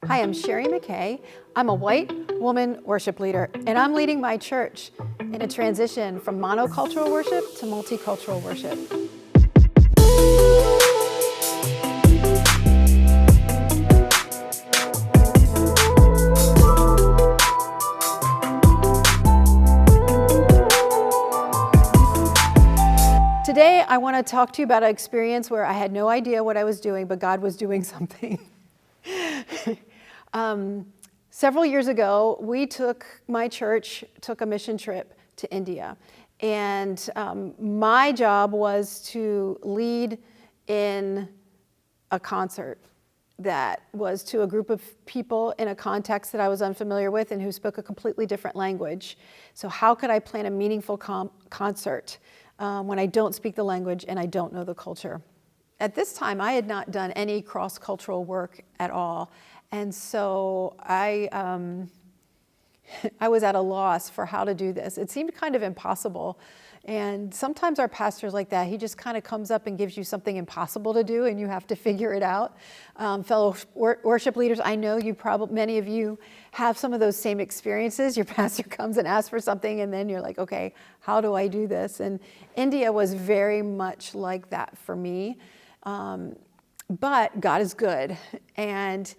Hi, I'm Sherry McKay. I'm a white woman worship leader, and I'm leading my church in a transition from monocultural worship to multicultural worship. Today, I want to talk to you about an experience where I had no idea what I was doing, but God was doing something. Several years ago, my church took a mission trip to India. And my job was to lead in a concert that was to a group of people in a context that I was unfamiliar with and who spoke a completely different language. So how could I plan a meaningful concert when I don't speak the language and I don't know the culture? At this time, I had not done any cross-cultural work at all. And so I was at a loss for how to do this. It seemed kind of impossible. And sometimes our pastor's like that. He just kind of comes up and gives you something impossible to do, and you have to figure it out. Fellow worship leaders, I know many of you have some of those same experiences. Your pastor comes and asks for something, and then you're like, okay, how do I do this? And India was very much like that for me. But God is good, and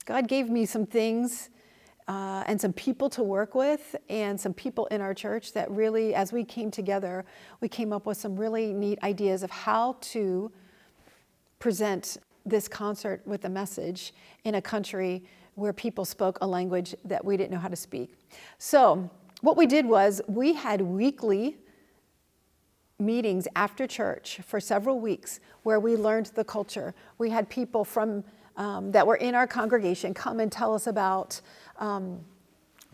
God gave me some things and some people to work with, and some people in our church that really, as we came together, we came up with some really neat ideas of how to present this concert with a message in a country where people spoke a language that we didn't know how to speak. So what we did was we had weekly meetings after church for several weeks where we learned the culture. We had people from that were in our congregation come and tell us about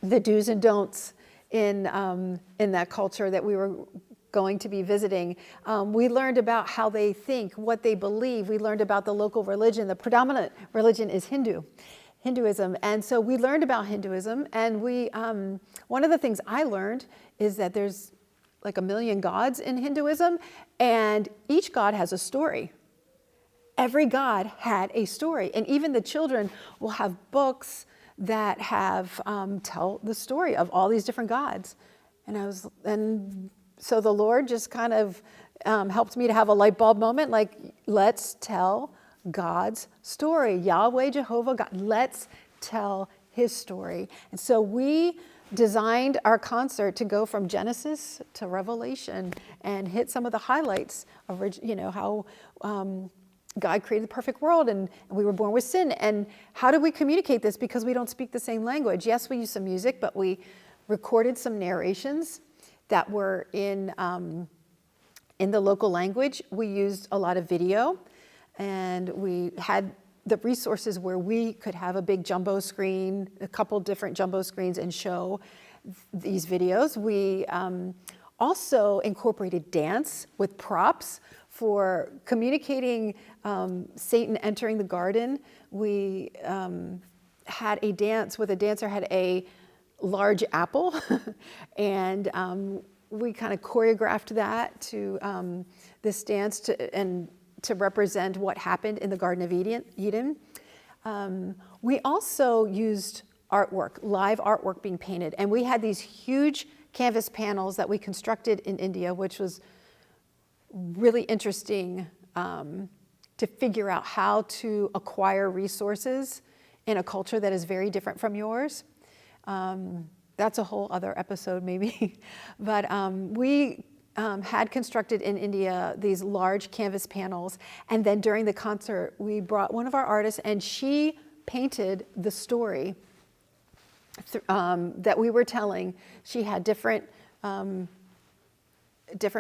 the do's and don'ts in that culture that we were going to be visiting. We learned about how they think, what they believe. We learned about the local religion. The predominant religion is Hinduism. And so we learned about Hinduism. And one of the things I learned is that there's like 1 million gods in Hinduism, and each god has a story. Every god had a story, and even the children will have books that have tell the story of all these different gods. And so the Lord just kind of helped me to have a light bulb moment, like, let's tell God's story. Yahweh, Jehovah, God, let's tell his story. And so we designed our concert to go from Genesis to Revelation and hit some of the highlights of, how God created the perfect world, and we were born with sin. And how do we communicate this? Because we don't speak the same language. Yes, we use some music, but we recorded some narrations that were in the local language. We used a lot of video, and we had the resources where we could have a big jumbo screen, a couple different jumbo screens, and show these videos. We also incorporated dance with props for communicating Satan entering the garden. We had a dance with a dancer had a large apple, and we kind of choreographed that to this dance to represent what happened in the Garden of Eden. We also used artwork, live artwork being painted, and we had these huge canvas panels that we constructed in India, which was really interesting to figure out how to acquire resources in a culture that is very different from yours. That's a whole other episode maybe. But we had constructed in India these large canvas panels, and then during the concert we brought one of our artists, and she painted the story that we were telling. She had different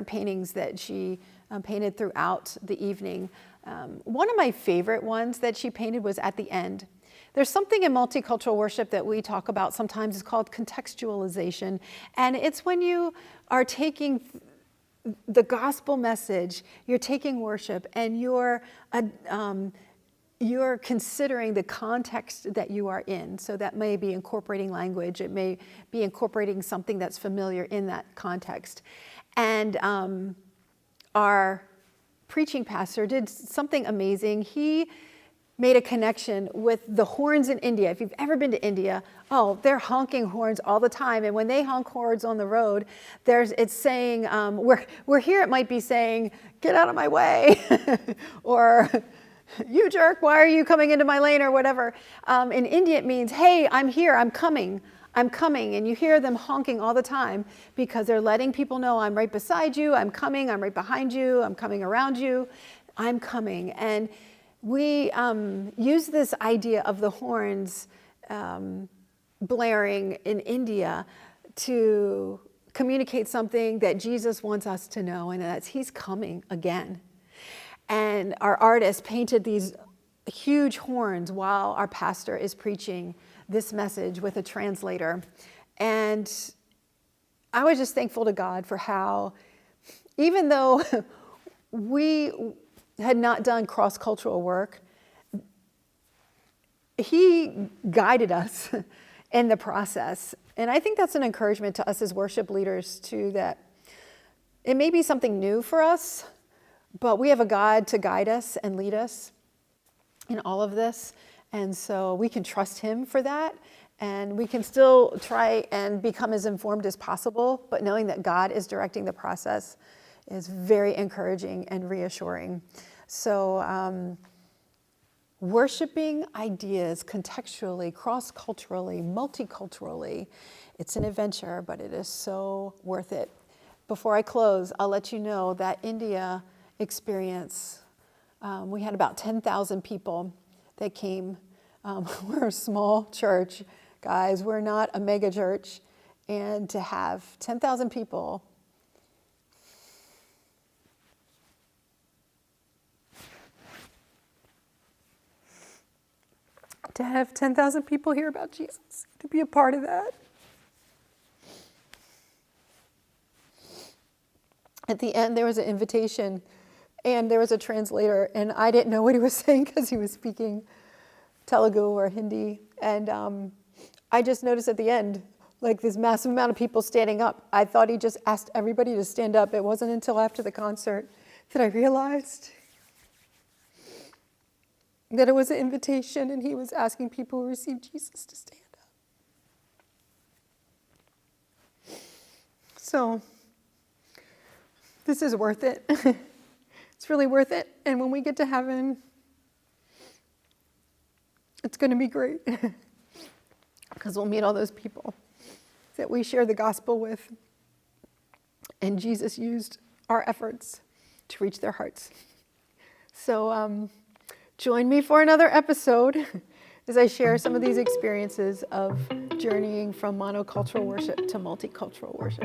paintings that she painted throughout the evening. One of my favorite ones that she painted was at the end. There's something in multicultural worship that we talk about sometimes. It's called contextualization, and it's when you are taking the gospel message, you're taking worship, and you're considering the context that you are in. So that may be incorporating language. It may be incorporating something that's familiar in that context. And our preaching pastor did something amazing. He made a connection with the horns in India. If you've ever been to India, they're honking horns all the time. And when they honk horns on the road, it's saying, we're here, it might be saying, get out of my way, or you jerk, why are you coming into my lane, or whatever. In India, it means, hey, I'm here, I'm coming. And you hear them honking all the time because they're letting people know, I'm right beside you, I'm coming, I'm right behind you, I'm coming around you, I'm coming. And we use this idea of the horns blaring in India to communicate something that Jesus wants us to know, and that's he's coming again. And our artist painted these huge horns while our pastor is preaching this message with a translator. And I was just thankful to God for how, even though we had not done cross-cultural work, he guided us in the process. And I think that's an encouragement to us as worship leaders too, that it may be something new for us, but we have a God to guide us and lead us in all of this. And so we can trust him for that. And we can still try and become as informed as possible, but knowing that God is directing the process is very encouraging and reassuring. So worshiping ideas contextually, cross-culturally, multiculturally, it's an adventure, but it is so worth it. Before I close, I'll let you know that India experience, we had about 10,000 people that came. We're a small church, guys. We're not a mega church. And to have 10,000 people hear about Jesus, to be a part of that. At the end, there was an invitation, and there was a translator, and I didn't know what he was saying because he was speaking Telugu or Hindi. And I just noticed at the end, like this massive amount of people standing up. I thought he just asked everybody to stand up. It wasn't until after the concert that I realized that it was an invitation and he was asking people who received Jesus to stand up. So this is worth it. It's really worth it. And when we get to heaven, it's going to be great because we'll meet all those people that we share the gospel with. And Jesus used our efforts to reach their hearts. So join me for another episode as I share some of these experiences of journeying from monocultural worship to multicultural worship.